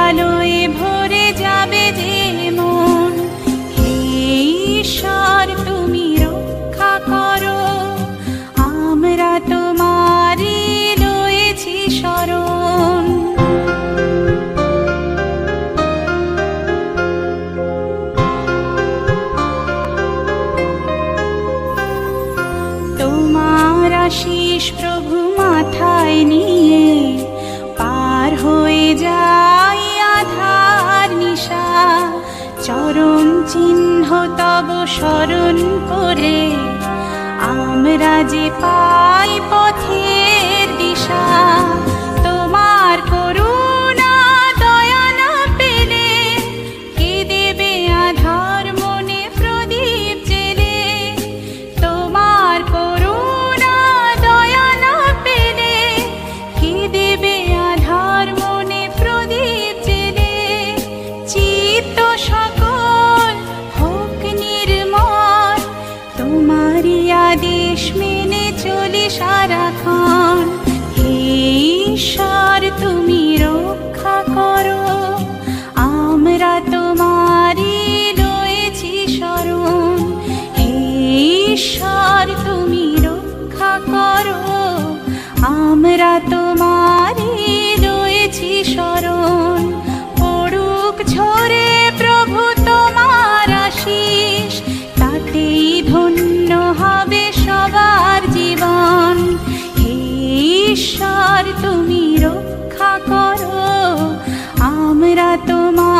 আলোয় ভরে যাবে যে মন। হে ঈশ্বর তুমি রক্ষা করো, আমরা তোমারই রয়েছি শরণ। তোমার আশিস প্রভু মাথায় নিয়ে পার হয়ে যাই আধার নিশা। চরণ চিহ্ন তব স্মরণ করে আমরা যে পাই পথের দিশা। তোমার করুণা দয়া না পেলে কে দেবে আধার মনে প্রদীপ জেলে। তোমার করুণা দয়া না পেলে কে দেবে আধার মনে প্রদীপ জেলে। চিত্ত সকল হোক নির্মল, তোমারই আদেশ মেনে চলি সারাক্ষণ। হে ঈশ্বর তুমি রক্ষা করো, আমরা তোমারই রয়েছি শরণ। হে ঈশ্বর তুমি রক্ষা করো, আমরা তোমারই রয়েছি শরণ। পড়ুক ঝরে প্রভু তোমার আশিস, তাতেই ধন্য হবে সবার জীবন। হে ঈশ্বর তুমি রক্ষা করো, আমরা তোমার